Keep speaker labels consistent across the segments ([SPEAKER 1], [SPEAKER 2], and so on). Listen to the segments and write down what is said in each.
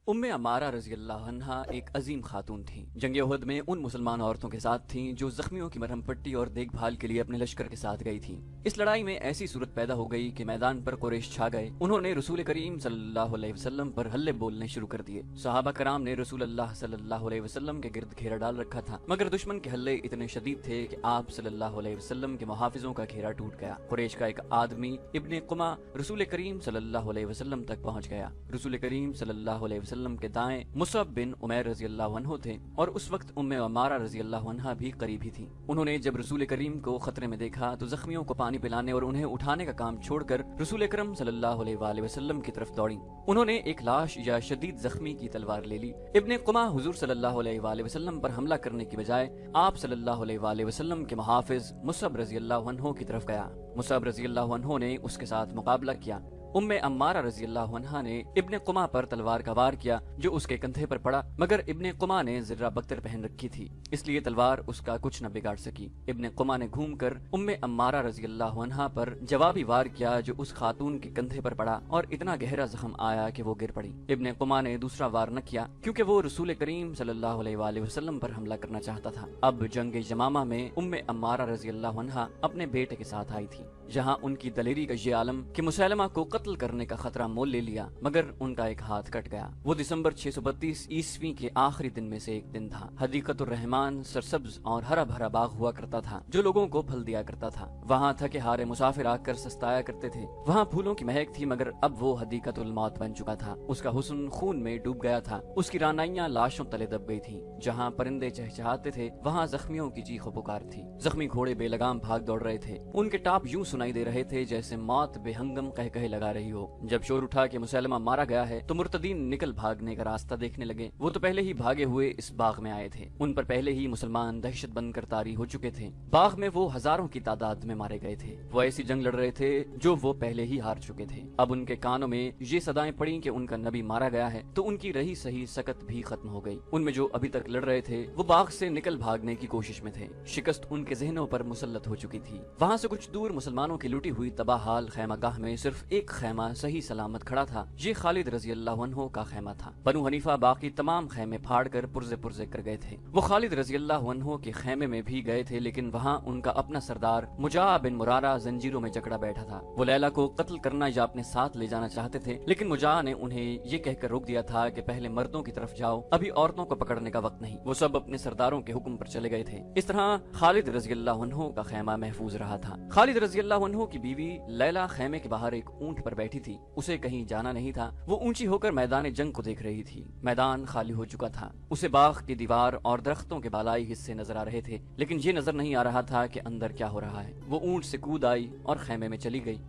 [SPEAKER 1] अम्मारा रज़ी अल्लाह अन्हा एक अजीम खातून थीं। जंग उहद में उन मुसलमान औरतों के साथ थीं जो जख्मियों की मरहम पट्टी और देखभाल के लिए अपने लश्कर के साथ गई थीं। इस लड़ाई में ऐसी सूरत पैदा हो गई कि मैदान पर कुरैश छा गए। उन्होंने रसूल करीम सल्लल्लाहु अलैहि वसल्लम पर हल्ले बोलने शुरू कर दिए। सहाबा कराम ने रसूल अल्लाह सल्लल्लाहु अलैहि वसल्लम के गिर्द घेरा डाल रखा था, मगर दुश्मन के हल्ले इतने शदीद थे कि आप सल्लल्लाहु अलैहि वसल्लम के मुहाफिजों का घेरा टूट गया। कुरैश का एक आदमी इब्ने कुमा रसूल करीम सल्लल्लाहु अलैहि वसल्लम तक पहुंच गया। रसूल करीम सल्लल्लाहु अलैहि वसल्लम के दाएं मुसअब बिन उमैर रज़ी अल्लाह अन्हु थे और उस वक्त उम्मे अम्मारा रज़ी अल्लाह अन्हा भी करीब ही थी। उन्होंने जब रसूल करीम को खतरे में देखा तो जख्मियों को पानी पिलाने और उन्हें उठाने का काम छोड़कर रसूल अकरम सल्लल्लाहु अलैहि वसल्लम की तरफ दौड़ी। उन्होंने एक लाश या शदीद जख्मी की तलवार ले ली। इब्ने कुमा हुजूर सल्लल्लाहु अलैहि वसल्लम पर हमला करने की बजाय आप सल्लल्लाहु अलैहि वसल्लम के मुहाफिज मुसअब रज़ी अल्लाह अन्हु की तरफ गया। मुसअब रज़ी अल्लाह अन्हु ने उसके साथ मुकाबला किया। उम्मे अम्मारा रज़ी अल्लाह अन्हा ने इब्ने कुमा पर तलवार का वार किया जो उसके कंधे पर पड़ा, मगर इब्ने कुमा ने ज़र्रा बख्तर पहन रखी थी, इसलिए तलवार उसका कुछ न बिगाड़ सकी। इब्ने कुमा ने घूमकर उम्मे अम्मारा रज़ी अल्लाह अन्हा पर जवाबी वार किया जो उस खातून के कंधे पर पड़ा और इतना गहरा जख्म आया कि वो गिर पड़ी। इब्ने कुमा ने दूसरा वार न किया क्योंकि वो रसूल करीम सल्लल्लाहु अलैहि वसल्लम पर हमला करना चाहता था। अब जंग जमामा में उम्मे अम्मारा रज़ी अल्लाह अन्हा अपने बेटे के साथ आई थी, जहाँ उनकी दलेरी का ये आलम कि मुसैलमा को कत्ल करने का खतरा मोल ले लिया, मगर उनका एक हाथ कट गया। वो दिसंबर 632 ईस्वी के आखिरी दिन में से एक दिन था। हदीकतुर रहमान सरसब्ज और हरा भरा बाग हुआ करता था जो लोगों को फल दिया करता था। वहाँ थके हारे मुसाफिर आकर सस्ताया करते थे। वहाँ फूलों की महक थी, मगर अब वो हदीकतुल मौत बन चुका था। उसका हुस्न खून में डूब गया था। उसकी रानाइयां लाशों तले दब गई थी। जहाँ परिंदे चहचहाते थे वहाँ जख्मियों की चीखो पुकार थी। जख्मी घोड़े बेलगाम भाग दौड़ रहे थे। उनके टाप यूं सुनाई दे रहे थे जैसे मौत बेहंगम कह कहे लगा रही हो। जब शोर उठा कि मुसैलमा मारा गया है तो मुर्तदीन निकल भागने का रास्ता देखने लगे। वो तो पहले ही भागे हुए इस बाग में आए थे। उन पर पहले ही मुसलमान दहशत बनकर तारी हो चुके थे। बाग में वो हजारों की तादाद में मारे गए थे। वो ऐसी जंग लड़ रहे थे जो वो पहले ही हार चुके थे। अब उनके कानों में ये सदाएं पड़ी कि उनका नबी मारा गया है, तो उनकी रही सही सकत भी खत्म हो गई। उनमें जो अभी तक लड़ रहे थे वो बाग से निकल भागने की कोशिश में थे। शिकस्त उनके जहनों पर मुसल्लत हो चुकी थी। वहाँ से कुछ दूर मुसलमानों की लुटी हुई तबाह हाल खैमागाह में सिर्फ एक खैमा सही सलामत खड़ा था। ये खालिद रज़ी अल्लाह अन्हु का खैमा था। बनु हनीफा बाकी तमाम खैमे फाड़ कर पुर्जे पुर्जे कर गए थे। वो खालिद रज़ी अल्लाह अन्हु के खैमे में भी गए थे, लेकिन वहाँ उनका अपना सरदार मुजा बिन मुरारा जंजीरों में जकड़ा बैठा था। वो लैला को कत्ल करना या अपने साथ ले जाना चाहते थे, लेकिन मुजा ने उन्हें ये कहकर रोक दिया था कि पहले मर्दों की तरफ जाओ, अभी औरतों को पकड़ने का वक्त नहीं। वो सब अपने सरदारों के हुक्म पर चले गए थे। इस तरह खालिद रज़ी अल्लाह अन्हु का खैमा महफूज रहा था। खालिद रज़ी अल्लाह अन्हु की बीवी लैला खैमे के बाहर एक ऊंट पर बैठी थी। उसे कहीं जाना नहीं था। वो ऊंची होकर मैदान जंग को देख रही थी। मैदान खाली हो चुका था। उसे बाग की दीवार और दरख्तों के बालाई हिस्से नजर आ रहे थे, लेकिन ये नजर नहीं आ रहा था कि अंदर क्या हो रहा है। वो ऊंट से कूद आई और खैमे में चली गई।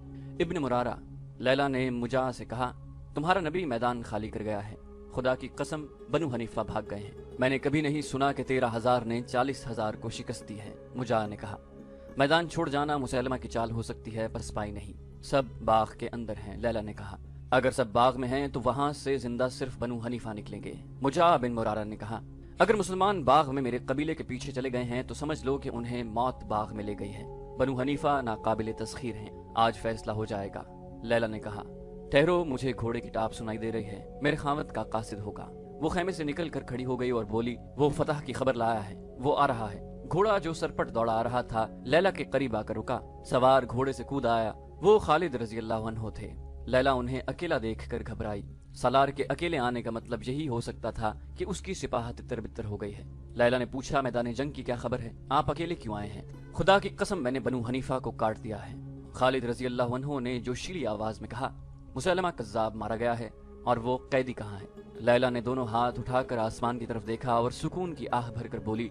[SPEAKER 1] इब्न मुरारा, लैला ने मुजा से कहा, तुम्हारा नबी मैदान खाली कर गया है। खुदा की कसम बनु हनीफा भाग गए हैं। मैंने कभी नहीं सुना कि 13,000 ने 40,000 को शिकस्त दी है। मुजा ने कहा, मैदान छोड़ जाना मुसैलमा की चाल हो सकती है, पर स्पाई नहीं। सब बाग के अंदर हैं। लैला ने कहा, अगर सब बाग में हैं तो वहां से जिंदा सिर्फ बनु हनीफा निकलेंगे। मुजा बिन मुरारा ने कहा, अगर मुसलमान बाग में मेरे कबीले के पीछे चले गए हैं तो समझ लो कि उन्हें मौत बाग में ले गई है। बनु हनीफा नाकाबिले तस्खीर हैं। आज फैसला हो जाएगा। लैला ने कहा, ठहरो, मुझे घोड़े की टाप सुनाई दे रही है। मेरे खामद का कासिद होगा। वो खैमे से निकल कर खड़ी हो गई और बोली, वो फतह की खबर लाया है, वो आ रहा है। घोड़ा जो सरपट दौड़ा आ रहा था लैला के करीब आकर रुका। सवार घोड़े से कूद आया। वो खालिद रज़ी अल्लाह अन्हु थे। लैला उन्हें अकेला देखकर घबराई। सलार के अकेले आने का मतलब यही हो सकता था कि उसकी सिपाह तितर बितर हो गई है। लैला ने पूछा, मैदान जंग की क्या खबर है? आप अकेले क्यों आए हैं? खुदा की कसम, मैंने बनु हनीफा को काट दिया है। खालिद रज़ी अल्लाह अन्हु ने जोशीली आवाज में कहा, मुसैलमा कज़्ज़ाब मारा गया है और वो कैदी कहाँ है? लैला ने दोनों हाथ उठाकर आसमान की तरफ देखा और सुकून की आह भरकर बोली,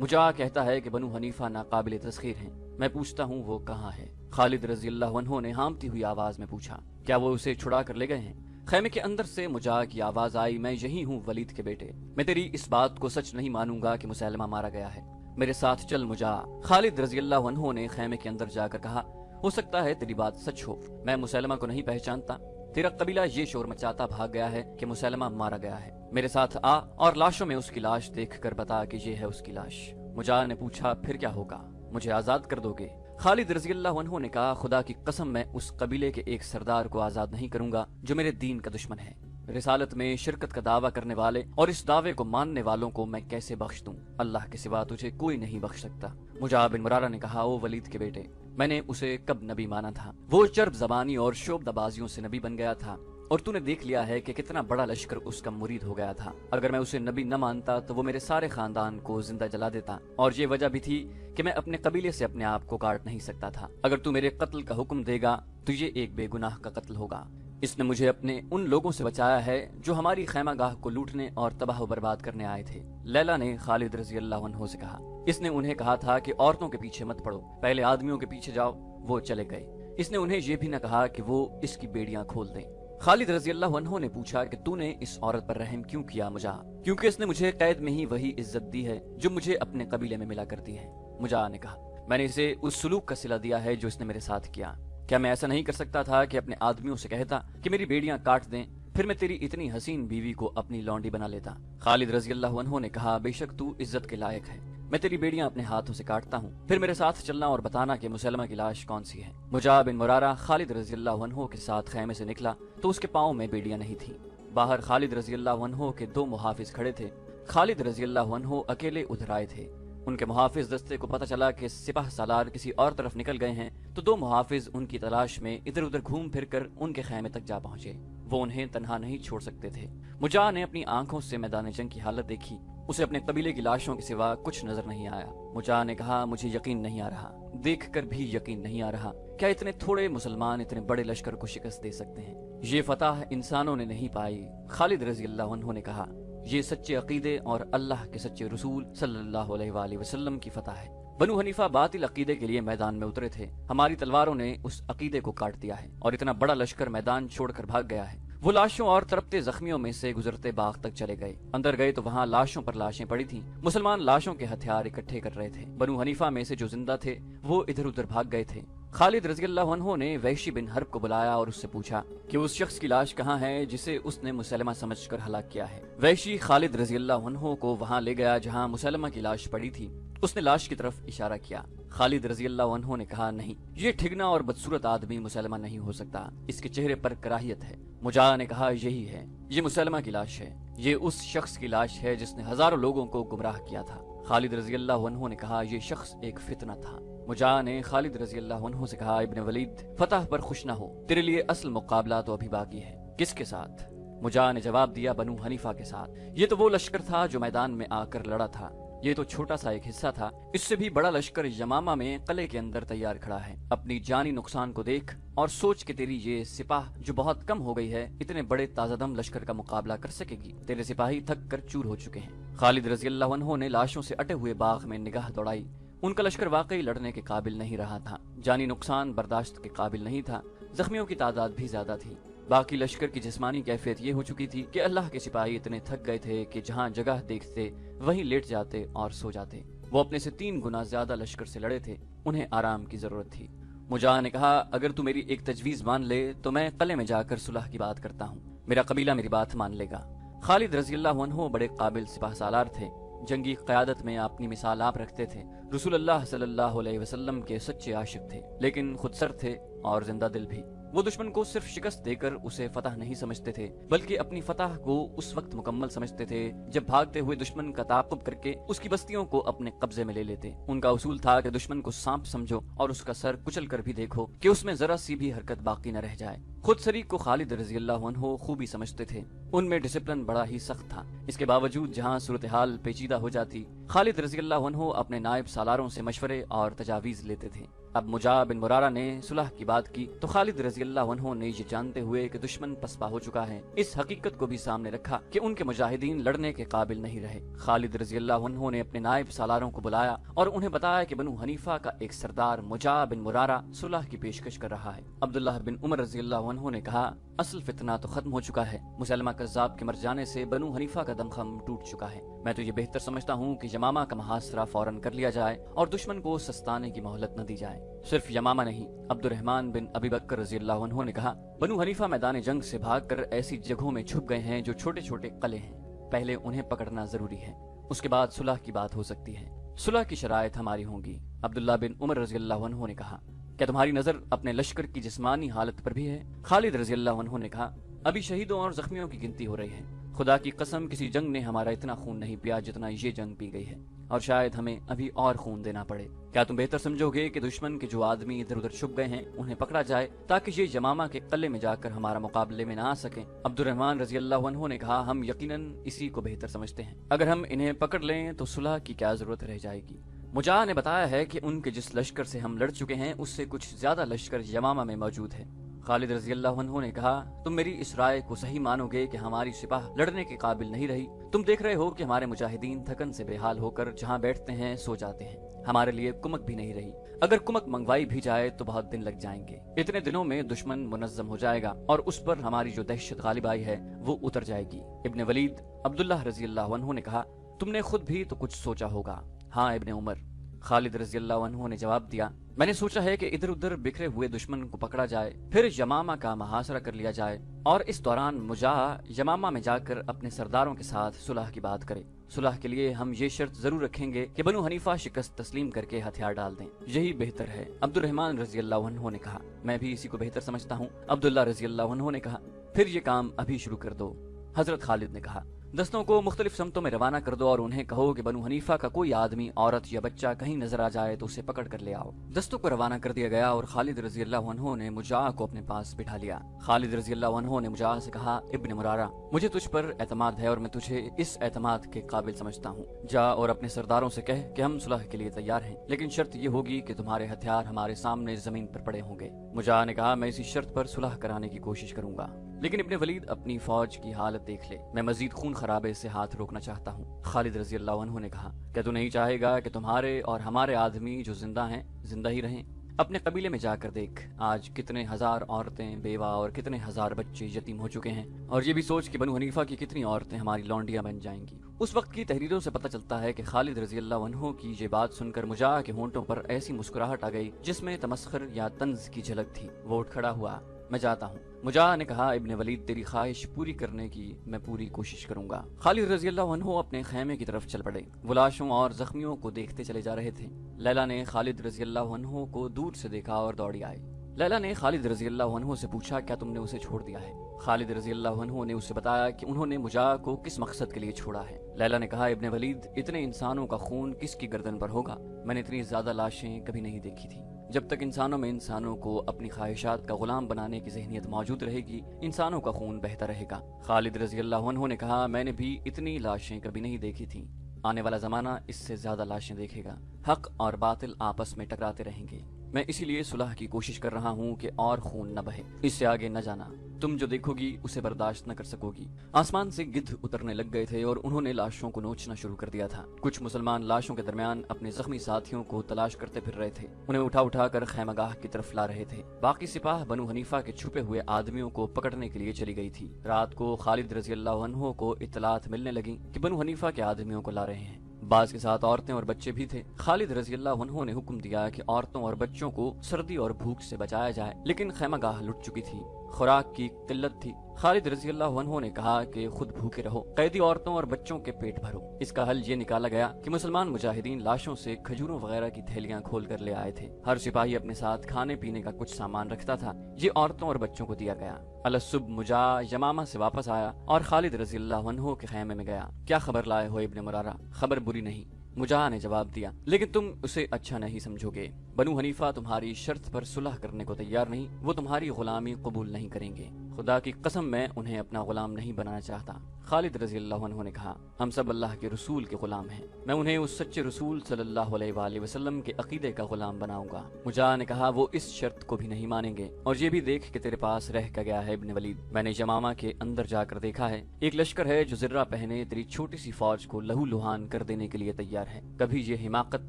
[SPEAKER 1] मुजा कहता है कि बनु हनीफा नाकाबिले तस्खीर हैं। मैं पूछता हूँ वो कहाँ है? खालिद रज़ी अल्लाह अन्हु ने हामती हुई आवाज में पूछा, क्या वो उसे छुड़ा कर ले गए हैं? खैमे के अंदर से मुजा की आवाज आई, मैं यही हूँ वलीद के बेटे। मैं तेरी इस बात को सच नहीं मानूंगा कि मुसैलमा मारा गया है। मेरे साथ चल मुजा। खालिद रज़ी अल्लाह अन्हु ने खैमे के अंदर जाकर कहा, हो सकता है तेरी बात सच हो। मैं मुसैलमा को नहीं पहचानता। तेरा कबीला ये शोर मचाता भाग गया है कि मुसैलमा मारा गया है। मेरे साथ आ और लाशों में उसकी लाश देख कर बता कि ये है उसकी लाश। मुजा ने पूछा, फिर क्या होगा? मुझे आजाद कर दोगे? खालिद रज़ी अल्लाह अन्हु ने कहा, खुदा की कसम, मैं उस कबीले के एक सरदार को आजाद नहीं करूंगा जो मेरे दीन का दुश्मन है। रसालत में शिरकत का दावा करने वाले और इस दावे को मानने वालों को मैं कैसे बख्श दूं? अल्लाह के सिवा तुझे कोई नहीं बख्श सकता। मुजाह बिन मुरारा ने कहा, ओ वलीद के बेटे, मैंने उसे कब नबी माना था? वो चर्ब जबानी और शोबदाबाजियों से नबी बन गया था और तूने देख लिया है कि कितना बड़ा लश्कर उसका मुरीद हो गया था। अगर मैं उसे नबी न मानता तो वो मेरे सारे खानदान को जिंदा जला देता, और ये वजह भी थी कि मैं अपने कबीले से अपने आप को काट नहीं सकता था। अगर तू मेरे कत्ल का हुक्म देगा तो ये एक बेगुनाह का कत्ल होगा। इसने मुझे अपने उन लोगों से बचाया है जो हमारी खैमागाह को लूटने और तबाह बर्बाद करने आए थे। लैला ने खालिद रजी अल्लाह अन्हु से कहा, इसने उन्हें कहा था कि औरतों के पीछे मत पड़ो, पहले आदमियों के पीछे जाओ। वो चले गए। इसने उन्हें ये भी न कहा कि वो इसकी बेड़ियां खोल दें। खालिद रजी अल्लाह अन्हु ने पूछा कि तूने इस औरत पर रहम क्यों किया मुजा? क्योंकि इसने मुझे कैद में ही वही इज्जत दी है जो मुझे अपने कबीले में मिला करती है। मुजा ने कहा, मैंने इसे उस सुलूक का सिला दिया है जो इसने मेरे साथ किया। क्या मैं ऐसा नहीं कर सकता था कि अपने आदमियों से कहता कि मेरी बेड़ियां काट दें, फिर मैं तेरी इतनी हसीन बीवी को अपनी लौंडी बना लेता? खालिद रजी अल्लाह अन्हु ने कहा, बेशक तू इज्जत के लायक है, मैं तेरी बेड़ियां अपने हाथों से काटता हूँ, फिर मेरे साथ चलना और बताना कि मुसलमा की लाश कौन सी है। मुजाह बिन मुरारा खालिद रजी अल्लाह अन्हु के साथ खैमे से निकला तो उसके पाँव में बेड़ियां नहीं थी। बाहर खालिद रजी अल्लाह अन्हु के 2 मुहाफिज खड़े थे। खालिद रजी अल्लाह अन्हु अकेले उधर आए थे। उनके मुहाफिज दस्ते को पता चला कि सिपाह सालार किसी और तरफ निकल गए हैं तो 2 मुहाफिज उनकी तलाश में इधर उधर घूम फिर कर उनके खैमे तक जा पहुंचे। वो उन्हें तन्हा नहीं छोड़ सकते थे। मुजाह ने अपनी आंखों से मैदान जंग की हालत देखी। उसे अपने कबीले की लाशों के सिवा कुछ नजर नहीं आया। मुजाह ने कहा, मुझे यकीन नहीं आ रहा, देख कर भी यकीन नहीं आ रहा, क्या इतने थोड़े मुसलमान इतने बड़े लश्कर को शिकस्त दे सकते हैं? ये फतह इंसानों ने नहीं पाई। खालिद रजी अल्लाह अन्हु ने कहा, ये सच्चे अकीदे और अल्लाह के सच्चे रसूल सल्लल्लाहु अलैहि वसल्लम की फतह है। बनु हनीफा बातिल अकीदे के लिए मैदान में उतरे थे। हमारी तलवारों ने उस अकीदे को काट दिया है और इतना बड़ा लश्कर मैदान छोड़कर भाग गया है। वो लाशों और तड़पते जख्मियों में से गुजरते बाग तक चले गए। अंदर गए तो वहाँ लाशों पर लाशें पड़ी थीं। मुसलमान लाशों के हथियार इकट्ठे कर रहे थे। बनु हनीफा में से जो जिंदा थे वो इधर उधर भाग गए थे। खालिद रजी अल्लाह अन्हु ने वहशी बिन हर्ब को बुलाया और उससे पूछा कि उस शख्स की लाश कहाँ है जिसे उसने मुसलमा समझकर हलाक किया है। वहशी खालिद रजी अल्लाह अन्हु को वहाँ ले गया जहाँ मुसलमा की लाश पड़ी थी। उसने लाश की तरफ इशारा किया। खालिद रजी अल्लाह अन्हु ने कहा, नहीं, ये ठिगना और बदसूरत आदमी मुसलमा नहीं हो सकता, इसके चेहरे पर कराहियत है। मुजाह ने कहा, यही है, ये मुसलमा की लाश है, ये उस शख्स की लाश है जिसने हजारों लोगों को गुमराह किया था। खालिद रजी अल्लाह अन्हु ने कहा, ये शख्स एक फितना था। मुजाह ने खालिद रजी अल्लाह अन्हु से कहा, इब्ने वलीद, फतह पर खुश न हो, तेरे लिए असल मुकाबला तो अभी बाकी है। किसके साथ? मुजाह ने जवाब दिया, बनु हनीफा के साथ। ये तो वो लश्कर था जो मैदान में आकर लड़ा था। ये तो छोटा सा एक हिस्सा था, इससे भी बड़ा लश्कर यमामा में किले के अंदर तैयार खड़ा है। अपनी जानी नुकसान को देख और सोच के तेरी ये सिपाह जो बहुत कम हो गई है इतने बड़े ताजादम लश्कर का मुकाबला कर सकेगी? तेरे सिपाही थक कर चूर हो चुके हैं। खालिद रजी अल्लाह अन्हु ने लाशों से अटे हुए बाग में निगाह दौड़ाई। उनका लश्कर वाकई लड़ने के काबिल नहीं रहा था। जानी नुकसान बर्दाश्त के काबिल नहीं था। जख्मियों की तादाद भी ज्यादा थी। बाकी लश्कर की जिस्मानी कैफियत ये हो चुकी थी कि अल्लाह के सिपाही इतने थक गए थे कि जहाँ जगह देखते वहीं लेट जाते और सो जाते। वो अपने से 3 गुना ज्यादा लश्कर से लड़े थे, उन्हें आराम की जरूरत थी। मुजाह ने कहा, अगर तू मेरी एक तजवीज मान ले तो मैं किले में जाकर सुलह की बात करता हूँ, मेरा कबीला मेरी बात मान लेगा। खालिद रजी अल्लाह अन्हु बड़े काबिल सिपाह सालार थे। जंगी क़यादत में अपनी मिसाल आप रखते थे। रसूल अल्लाह सल्लल्लाहु अलैहि वसल्लम के सच्चे आशिक थे, लेकिन खुद सर थे और जिंदा दिल भी। वो दुश्मन को सिर्फ शिकस्त देकर उसे फतह नहीं समझते थे, बल्कि अपनी फतह को उस वक्त मुकम्मल समझते थे जब भागते हुए दुश्मन का ताक़ुब करके उसकी बस्तियों को अपने कब्जे में ले लेते। उनका उसूल था कि दुश्मन को सांप समझो और उसका सर कुचल कर भी देखो कि उसमें जरा सी भी हरकत बाकी न रह जाए। खुद सरी को खालिद रजी अल्लाह अन्हु खूबी समझते थे। उनमें डिसिप्लिन बड़ा ही सख्त था। इसके बावजूद जहाँ सूरत हाल पेचीदा हो जाती, खालिद रजी अल्लाह अन्हु अपने नायब सालारों से मशवरे और तजावीज लेते थे। अब मुजाह बिन मुरारा ने सुलह की बात की तो खालिद रजी अल्लाह अन्हु ने ये जानते हुए कि दुश्मन पसपा हो चुका है, इस हकीकत को भी सामने रखा कि उनके मुजाहिदीन लड़ने के काबिल नहीं रहे। खालिद रजी अल्लाह अन्हु ने अपने नायब सालारों को बुलाया और उन्हें बताया कि बनु हनीफा का एक सरदार मुजाह बिन मुरारा सुलह की पेशकश कर रहा है। अब्दुल्लाह बिन उमर रजी अल्लाह अन्हु ने कहा, असल फितना तो खत्म हो चुका है। मुसलमा कज़्ज़ाब के मर जाने से बनु हनीफा का दमखम टूट चुका है। मैं तो ये बेहतर समझता हूँ कि यमामा का मुहासरा फौरन कर लिया जाए और दुश्मन को सस्ताने की मोहलत न दी जाए। सिर्फ यमामा नहीं, अब्दुर्रहमान बिन अबी बकर रजी अल्लाह अन्हु ने कहा, बनु हनीफा मैदान जंग से भागकर ऐसी जगहों में छुप गए हैं जो छोटे छोटे किले हैं। पहले उन्हें पकड़ना जरूरी है, उसके बाद सुलह की बात हो सकती है। सुलह की शराइत हमारी होंगी। अब्दुल्लाह बिन उमर रजी अल्लाह अन्हु ने कहा, क्या तुम्हारी नजर अपने लश्कर की जिस्मानी हालत पर भी है? खालिद रजी अल्लाह अन्हु ने कहा, अभी शहीदों और जख्मियों की गिनती हो रही है। खुदा की कसम किसी जंग ने हमारा इतना खून नहीं पिया जितना ये जंग पी गई है, और शायद हमें अभी और खून देना पड़े। क्या तुम बेहतर समझोगे कि दुश्मन के जो आदमी इधर उधर छुप गए हैं उन्हें पकड़ा जाए ताकि ये यमामा के कल्ले में जाकर हमारा मुकाबले में ना आ सके? अब्दुर्रहमान रजी अल्लाह अन्हु ने कहा, हम यकीनन इसी को बेहतर समझते हैं। अगर हम इन्हें पकड़ लें तो सुलह की क्या जरूरत रह जाएगी। मुजाह ने बताया है कि उनके जिस लश्कर से हम लड़ चुके हैं उससे कुछ ज्यादा लश्कर यमामा में मौजूद है। खालिद रजी अल्लाह अन्हु ने कहा, तुम मेरी इस राय को सही मानोगे कि हमारी सिपाह लड़ने के काबिल नहीं रही? तुम देख रहे हो कि हमारे मुजाहिदीन थकन से बेहाल होकर जहां बैठते हैं सो जाते हैं। हमारे लिए कुमक भी नहीं रही। अगर कुमक मंगवाई भी जाए तो बहुत दिन लग जाएंगे। इतने दिनों में दुश्मन मुनज्जम हो जाएगा और उस पर हमारी जो दहशत गालिब आई है वो उतर जाएगी। इब्ने वलीद अब्दुल्लाह रजी अल्लाह अन्हु ने कहा, तुमने खुद भी तो कुछ सोचा होगा। हाँ इब्ने उमर, खालिद रजी अल्लाह अन्हु ने जवाब दिया, मैंने सोचा है कि इधर उधर बिखरे हुए दुश्मन को पकड़ा जाए, फिर यमामा का मुहासरा कर लिया जाए और इस दौरान मुजाह यमामा में जाकर अपने सरदारों के साथ सुलह की बात करे। सुलह के लिए हम ये शर्त जरूर रखेंगे कि बनु हनीफा शिकस्त तस्लीम करके हथियार डाल दें। यही बेहतर है। अब्दुर्रहमान रजी अल्लाह अन्हु ने कहा, मैं भी इसी को बेहतर समझता हूँ। अब्दुल्ला रजी अल्लाह अन्हु ने कहा, फिर ये काम अभी शुरू कर दो। हजरत खालिद ने कहा, दस्तों को मुख्तलिफ समतों में रवाना कर दो और उन्हें कहो कि बनु हनीफा का कोई आदमी, औरत या बच्चा कहीं नजर आ जाए तो उसे पकड़ कर ले आओ। दस्तों को रवाना कर दिया गया और खालिद रजी अल्लाह अन्हु ने मुजाह को अपने पास बिठा लिया। खालिद रजी अल्लाह अन्हु ने मुजाह से कहा, इब्ने मुरारा, मुझे तुझ पर एतमाद है और मैं तुझे इस एतमाद के काबिल समझता हूँ। जा और अपने सरदारों से कह कि हम सुलह के लिए तैयार हैं, लेकिन शर्त ये होगी कि तुम्हारे हथियार हमारे सामने जमीन पर पड़े होंगे। मुजाह ने कहा, मैं इसी शर्त पर सुलह कराने की कोशिश करूंगा, लेकिन इब्ने वलीद अपनी फौज की हालत देख ले। मैं मजीद खून खराबे से हाथ रोकना चाहता हूँ। खालिद रजी अल्लाह अन्हु ने कहा, क्या तू नहीं चाहेगा कि तुम्हारे और हमारे आदमी जो जिंदा हैं जिंदा ही रहें? अपने कबीले में जाकर देख, आज कितने हजार औरतें बेवा और कितने हजार बच्चे यतीम हो चुके हैं, और ये भी सोच कि बनु हनीफा की कितनी औरतें हमारी लौंडियां बन जाएंगी। उस वक्त की तहरीरों से पता चलता है कि खालिद रजी अल्लाह अन्हु की ये बात सुनकर मुजाह के होंठों पर ऐसी मुस्कुराहट आ गई जिसमें तमस्खर या तंज की झलक थी। वो उठ खड़ा हुआ, मैं जाता हूँ। मुजाह ने कहा, इब्ने वलीद, तेरी ख्वाहिश पूरी करने की मैं पूरी कोशिश करूंगा। खालिद रजी अल्लाह अन्हु अपने खैमे की तरफ चल पड़े। वो लाशों और जख्मियों को देखते चले जा रहे थे। लैला ने खालिद रजी अल्लाह अन्हु को दूर से देखा और दौड़ी आई। लैला ने खालिद रजी अल्लाह अन्हु से पूछा, क्या तुमने उसे छोड़ दिया है? खालिद रजी अल्लाह अन्हु ने उसे बताया कि उन्होंने मुजाह को किस मकसद के लिए छोड़ा है। लैला ने कहा, इब्ने वलीद, इतने इंसानों का खून किसकी गर्दन पर होगा? मैंने इतनी ज्यादा लाशें कभी नहीं देखी थी। जब तक इंसानों में इंसानों को अपनी ख्वाहिशात का गुलाम बनाने की जहनियत मौजूद रहेगी, इंसानों का खून बहता रहेगा। खालिद रजी अल्लाह अन्हु ने कहा, मैंने भी इतनी लाशें कभी नहीं देखी थी। आने वाला जमाना इससे ज्यादा लाशें देखेगा। हक और बातिल आपस में टकराते रहेंगे। मैं इसीलिए सुलह की कोशिश कर रहा हूँ कि और खून न बहे। इससे आगे न जाना। तुम जो देखोगी उसे बर्दाश्त न कर सकोगी। आसमान से गिद्ध उतरने लग गए थे और उन्होंने लाशों को नोचना शुरू कर दिया था। कुछ मुसलमान लाशों के दरमियान अपने जख्मी साथियों को तलाश करते फिर रहे थे। उन्हें उठा उठा कर खैमगाह की तरफ ला रहे थे। बाकी सिपाह बनु हनीफा के छुपे हुए आदमियों को पकड़ने के लिए चली गई थी। रात को खालिद रजी अल्लाह अन्हु को इत्तलात मिलने लगी कि बनु हनीफा के आदमियों को ला रहे हैं। बाज के साथ औरतें और बच्चे भी थे। खालिद रजी अल्लाह अन्हु ने हुक्म दिया कि औरतों और बच्चों को सर्दी और भूख से बचाया जाए, लेकिन खैमगाह लुट चुकी थी। खुराक की किल्लत थी। खालिद रजी अल्लाह अन्हु ने कहा कि खुद भूखे रहो, कैदी औरतों और बच्चों के पेट भरो। इसका हल ये निकाला गया कि मुसलमान मुजाहिदीन लाशों से खजूरों वगैरह की थैलियां खोल कर ले आए थे। हर सिपाही अपने साथ खाने पीने का कुछ सामान रखता था। ये औरतों और बच्चों को दिया गया। अलसुब मुजाह यमामा से वापस आया और खालिद रजी अल्लाह अन्हु के खैमे में गया। क्या खबर लाए हो इब्ने मुरारा? खबर बुरी नहीं, मुजाह ने जवाब दिया, लेकिन तुम उसे अच्छा नहीं समझोगे। बनु हनीफा तुम्हारी शर्त पर सुलह करने को तैयार नहीं। वो तुम्हारी गुलामी कबूल नहीं करेंगे। खुदा की कसम, मैं उन्हें अपना गुलाम नहीं बनाना चाहता। खालिद रजी अल्लाह अन्हु ने कहा, हम सब अल्लाह के रसूल के गुलाम हैं। मैं उन्हें उस सच्चे रसूल सल्लल्लाहु अलैहि वसल्लम के अकीदे का गुलाम बनाऊंगा। मुजाह ने कहा, वो इस शर्त को भी नहीं मानेंगे। और ये भी देख कि तेरे पास रह कर गया है इब्ने वलीद। मैंने यमामा के अंदर जाकर देखा है। एक लश्कर है जो जिर्रा पहने तेरी छोटी सी फौज को लहू लुहान कर देने के लिए तैयार है। कभी ये हिमाकत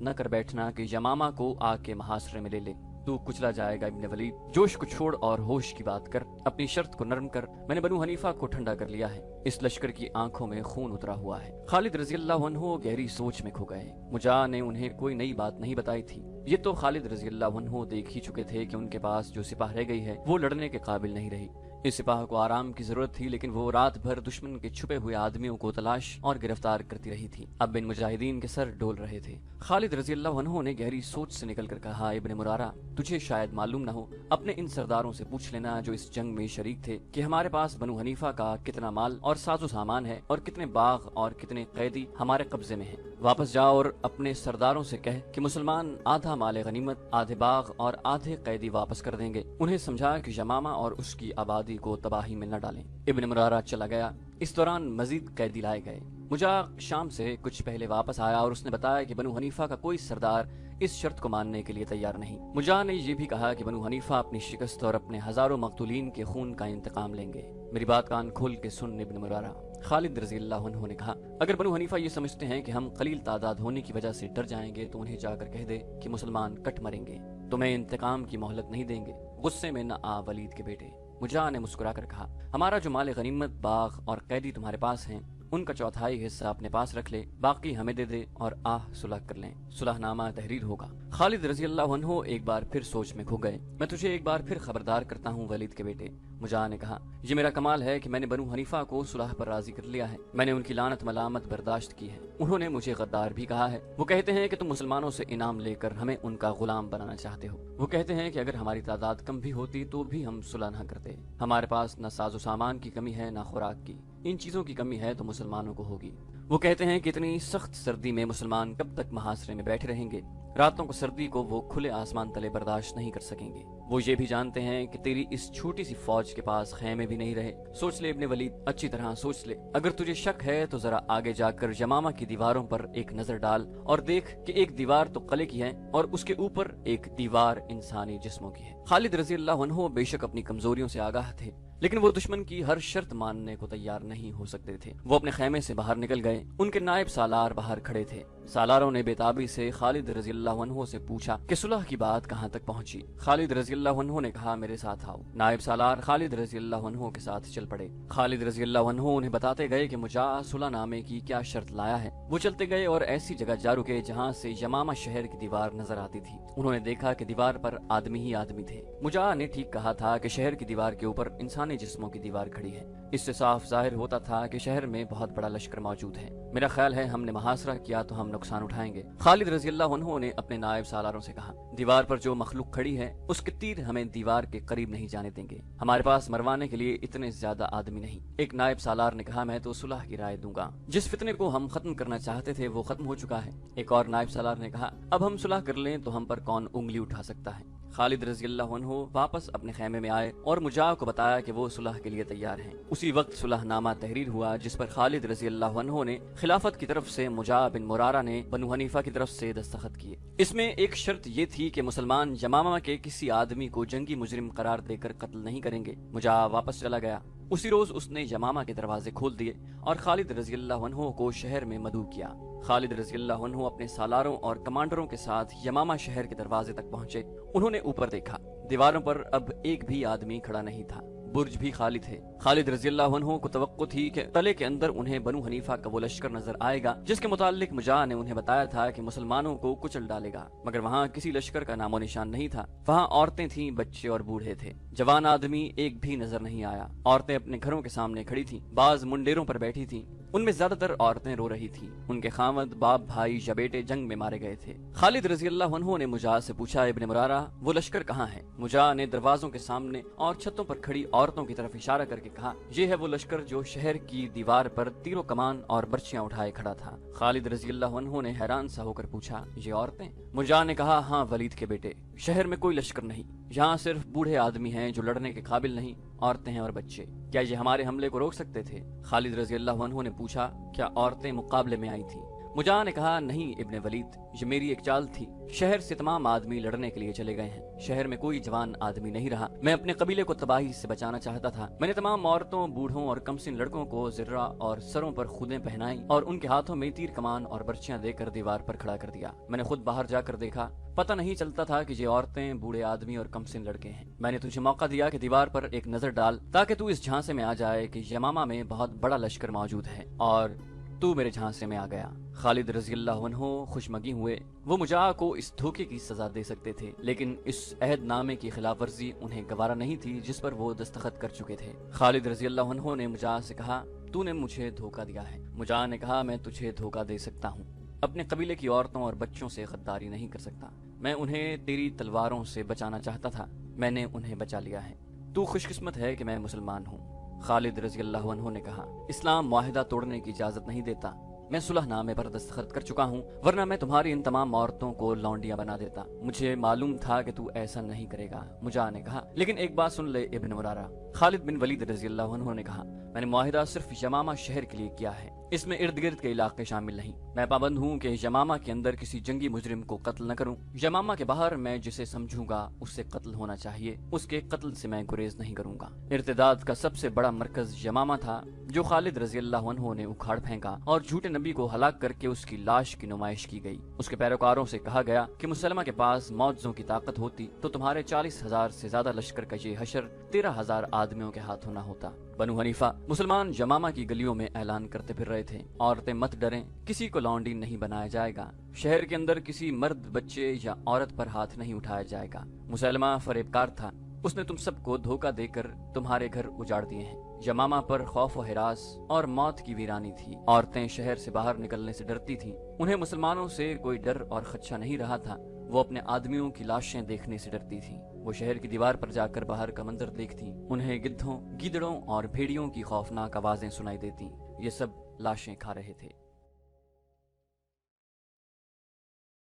[SPEAKER 1] न कर बैठना कि यमामा को आके मुहासरे में ले ले। तू कुचला जाएगा इब्ने वलीद। जोश को छोड़ और होश की बात कर। अपनी शर्त को नरम कर। मैंने बनु हनीफा को ठंडा कर लिया है। इस लश्कर की आंखों में खून उतरा हुआ है। खालिद रजी अल्लाह अन्हु गहरी सोच में खो गए। मुजाह ने उन्हें कोई नई बात नहीं बताई थी। ये तो खालिद रजी अल्लाह अन्हु देख ही चुके थे कि उनके पास जो सिपाह रह गई है वो लड़ने के काबिल नहीं रही। इस सिपाह को आराम की जरूरत थी, लेकिन वो रात भर दुश्मन के छुपे हुए आदमियों को तलाश और गिरफ्तार करती रही थी। अब इन मुजाहिदीन के सर डोल रहे थे। खालिद रजी अल्लाह अन्हु ने गहरी सोच से निकलकर कहा, इब्ने मुरारा, तुझे शायद मालूम न हो, अपने इन सरदारों से पूछ लेना जो इस जंग में शरीक थे कि हमारे पास बनु हनीफा का कितना माल और साजो सामान है और कितने बाग और कितने कैदी हमारे कब्जे में हैं। वापस जाओ और अपने सरदारों से कह कि मुसलमान आधा माल गनीमत, आधे बाग और आधे कैदी वापस कर देंगे। उन्हें समझा कि यमामा और उसकी आबादी को तबाही में न डालें। इब्ने मुरारा चला गया। इस दौरान मजीद कैदी लाए गए। मुजा शाम से कुछ पहले वापस आया और उसने बताया कि बनु हनीफा का कोई सरदार इस शर्त को मानने के लिए तैयार नहीं। मुजा ने यह भी कहा कि बनु हनीफा अपनी शिकस्त और अपने हजारों मकतूलीन के खून का इंतकाम लेंगे। मेरी बात कान खोल के सुन इब्ने मुरारा। खालिद रजी अल्लाह अन्हु ने कहा, अगर बनु हनीफा ये समझते हैं कि हम कलील तादाद होने की वजह से डर जाएंगे तो उन्हें जाकर कह दे कि मुसलमान कट मरेंगे, तुम्हें इंतकाम की मोहलत नहीं देंगे। गुस्से में न आ वलीद के बेटे। मुजा ने मुस्कुराकर कहा, हमारा जो माल गनीमत, बाग और कैदी तुम्हारे पास हैं, उनका चौथाई हिस्सा अपने पास रख ले, बाकी हमें दे दे और सुलह कर लें। सुलहनामा तहरीर होगा। खालिद रजी अल्लाह अन्हु एक बार फिर सोच में खो गए। मैं तुझे एक बार फिर खबरदार करता हूँ वलीद के बेटे। मुजा ने कहा, ये मेरा कमाल है कि मैंने बनु हनीफा को सुलह पर राजी कर लिया है। मैंने उनकी लानत मलामत बर्दाश्त की है। उन्होंने मुझे गद्दार भी कहा है। वो कहते हैं कि तुम मुसलमानों से इनाम लेकर हमें उनका गुलाम बनाना चाहते हो। वो कहते हैं कि अगर हमारी तादाद कम भी होती तो भी हम सुलह न करते। हमारे पास न साजो सामान की कमी है, न खुराक की। इन चीजों की कमी है तो मुसलमानों को होगी। वो कहते हैं कि इतनी सख्त सर्दी में मुसलमान कब तक महासरे में बैठे रहेंगे। रातों को सर्दी को वो खुले आसमान तले बर्दाश्त नहीं कर सकेंगे। वो ये भी जानते हैं कि तेरी इस छोटी सी फौज के पास खैमे भी नहीं रहे। सोच ले इब्ने वलीद, अच्छी तरह सोच ले। अगर तुझे शक है तो जरा आगे जाकर यमामा की दीवारों पर एक नजर डाल और देख कि एक दीवार तो कले की है और उसके ऊपर एक दीवार इंसानी जिस्मों की है। खालिद रजी अल्लाह अन्हु बेशक अपनी कमजोरियों से आगाह थे, लेकिन वो दुश्मन की हर शर्त मानने को तैयार नहीं हो सकते थे। वो अपने खेमे से बाहर निकल गए। उनके नायब सालार बाहर खड़े थे। सालारों ने बेताबी से खालिद रजी अल्लाह अन्हु से पूछा कि सुलह की बात कहाँ तक पहुंची। खालिद रजी अल्लाह अन्हु ने कहा, मेरे साथ आओ। नायब सालार खालिद रजी अल्लाह अन्हु के साथ चल पड़े। खालिद रजी अल्लाह अन्हु उन्हें बताते गए कि मुजा सुलह नामे की क्या शर्त लाया है। वो चलते गए और ऐसी जगह जा रुके जहाँ से यमामा शहर की दीवार नजर आती थी। उन्होंने देखा कि दीवार पर आदमी ही आदमी थे। मुजा ने ठीक कहा था कि शहर की दीवार के ऊपर इंसानी जिस्मों की दीवार खड़ी है। इससे साफ जाहिर होता था कि शहर में बहुत बड़ा लश्कर मौजूद है। मेरा ख्याल है हमने मुहासरा किया तो हम नुकसान उठाएंगे। खालिद रजी अल्लाह अन्हु ने अपने नायब सालारों से कहा, दीवार पर जो मखलूक खड़ी है उसके तीर हमें दीवार के करीब नहीं जाने देंगे। हमारे पास मरवाने के लिए इतने ज्यादा आदमी नहीं। एक नायब सालार ने कहा, मैं तो सुलह की राय दूंगा। जिस फितने को हम खत्म करना चाहते थे वो खत्म हो चुका है। एक और नायब सालार ने कहा, अब हम सुलह कर लें तो हम पर कौन उंगली उठा सकता है। खालिद रजी अल्लाह अन्हु वापस अपने खेमे में आए और मुजा को बताया कि वो सुलह के लिए तैयार हैं। उसी वक्त सुलहनामा तहरीर हुआ जिस पर खालिद रजी अल्लाह अन्हु ने खिलाफत की तरफ से, मुजा बिन मुरारा ने बनु हनीफा की तरफ से दस्तखत किए। इसमें एक शर्त ये थी कि मुसलमान यमामा के किसी आदमी को जंगी मुजरिम करार देकर कत्ल नहीं करेंगे। मुजा वापस चला गया। उसी रोज उसने यमामा के दरवाजे खोल दिए और खालिद रजी अल्लाह अन्हु को शहर में मदऊ किया। खालिद रजी अल्लाह अन्हु अपने सालारों और कमांडरों के साथ यमामा शहर के दरवाजे तक पहुंचे। उन्होंने ऊपर देखा, दीवारों पर अब एक भी आदमी खड़ा नहीं था। बुर्ज भी खाली थे। खालिद रजी अल्लाह अन्हु को तवक्को थी कि तले के अंदर उन्हें बनु हनीफा का वो लश्कर नजर आएगा जिसके मुतालिक मुजा ने उन्हें बताया था कि मुसलमानों को कुचल डालेगा। मगर वहाँ किसी लश्कर का नामो निशान नहीं था। वहाँ औरतें थीं, बच्चे और बूढ़े थे। जवान आदमी एक भी नजर नहीं आया। औरतें अपने घरों के सामने खड़ी थीं, बाज मुंडेरों पर बैठी थीं। उनमें ज्यादातर औरतें रो रही थीं। उनके खामद, बाप, भाई या बेटे जंग में मारे गए थे। खालिद रजी अल्लाह अन्हु ने मुजा से पूछा, इब्ने मुरारा, वो लश्कर कहाँ है? मुजा ने दरवाजों के सामने और छतों पर खड़ी औरतों की तरफ इशारा करके कहा, ये है वो लश्कर जो शहर की दीवार पर तीरों कमान और बर्चियां उठाए खड़ा था। खालिद रजी अल्लाह अन्हु ने हैरान सा होकर पूछा, ये औरतें? मुजा ने कहा, हाँ वलीद के बेटे, शहर में कोई लश्कर नहीं। यहाँ सिर्फ बूढ़े आदमी हैं जो लड़ने के काबिल नहीं, औरतें हैं और बच्चे। क्या ये हमारे हमले को रोक सकते थे? खालिद रजी अल्लाह अन्हु ने पूछा, क्या औरतें मुकाबले में आई थीं? मुजा ने कहा, नहीं इब्ने वलीद, ये मेरी एक चाल थी। शहर से तमाम आदमी लड़ने के लिए चले गए हैं। शहर में कोई जवान आदमी नहीं रहा। मैं अपने कबीले को तबाही से बचाना चाहता था। मैंने तमाम औरतों, बूढ़ों और कमसिन लड़कों को जिर्रा और सरों पर खुदें पहनाई और उनके हाथों में तीर कमान और बर्चियां देकर दीवार पर खड़ा कर दिया। मैंने खुद बाहर जाकर देखा, पता नहीं चलता था कि ये औरतें, बूढ़े आदमी और कमसिन लड़के हैं। मैंने तुझे मौका दिया कि दीवार पर एक नजर डाल ताकि तू इस झांसे में आ जाए कि यमामा में बहुत बड़ा लश्कर मौजूद है और तू मेरे झांसे में आ गया। खालिद रजी अल्लाह अन्हु खुशमगी हुए। वो मुजाह को इस धोखे की सजा दे सकते थे, लेकिन इस अहदनामे की खिलाफ वर्जी उन्हें गवारा नहीं थी जिस पर वो दस्तखत कर चुके थे। खालिद रजी अल्लाह अन्हु ने मुजाह से कहा, तूने मुझे धोखा दिया है। मुजाह ने कहा, मैं तुझे धोखा दे सकता हूँ, अपने कबीले की औरतों और बच्चों से गद्दारी नहीं कर सकता। मैं उन्हें तेरी तलवारों से बचाना चाहता था, मैंने उन्हें बचा लिया है। तू खुशकिस्मत है कि मैं मुसलमान हूँ। खालिद रजी अल्लाह अन्हु ने कहा, इस्लाम मुआहिदा तोड़ने की इजाजत नहीं देता। मैं सुलहनामे पर दस्तखत कर चुका हूँ, वरना मैं तुम्हारी इन तमाम औरतों को लौंडियां बना देता। मुझे मालूम था कि तू ऐसा नहीं करेगा, मुजाह ने कहा। लेकिन एक बात सुन ले इब्न मुरारा। खालिद बिन वलीद रजी अल्लाह अन्हु ने कहा, मैंने मुआहिदा सिर्फ यमामा शहर के लिए किया है, इसमें इर्द गिर्द के इलाके शामिल नहीं। मैं पाबंद हूँ कि यमामा के अंदर किसी जंगी मुजरिम को कत्ल न करूँ। यमामा के बाहर मैं जिसे समझूंगा उससे कत्ल होना चाहिए, उसके कत्ल से मैं गुरेज नहीं करूंगा। इर्तिदाद का सबसे बड़ा मरकज यमामा था, जो खालिद रजी अल्लाह अन्हु ने उखाड़ फेंका और झूठे नबी को हलाक करके उसकी लाश की नुमाइश की गई। उसके पैरोकारों से कहा गया कि मुसलमा के पास मौजों की ताकत होती तो तुम्हारे 40,000 से ज्यादा लश्कर का ये हशर 13,000 आदमियों के हाथों न होता। बनु हनीफा मुसलमान यमामा की गलियों में ऐलान करते फिर रहे थे, औरतें मत डरें, किसी को लौंडी नहीं बनाया जाएगा। शहर के अंदर किसी मर्द, बच्चे या औरत पर हाथ नहीं उठाया जाएगा। मुसलमा फरेबकार था, उसने तुम सबको धोखा देकर तुम्हारे घर उजाड़ दिए हैं। यमामा पर खौफ व हिरास और मौत की वीरानी थी। औरतें शहर से बाहर निकलने से डरती थीं। उन्हें मुसलमानों से कोई डर और खदशा नहीं रहा था। वो अपने आदमियों की लाशें देखने से डरती थीं। वो शहर की दीवार पर जाकर बाहर का मंजर देखती। उन्हें गिद्धों, गीदड़ों और भेड़ियों की खौफनाक आवाजें सुनाई देती। ये सब लाशें खा रहे थे।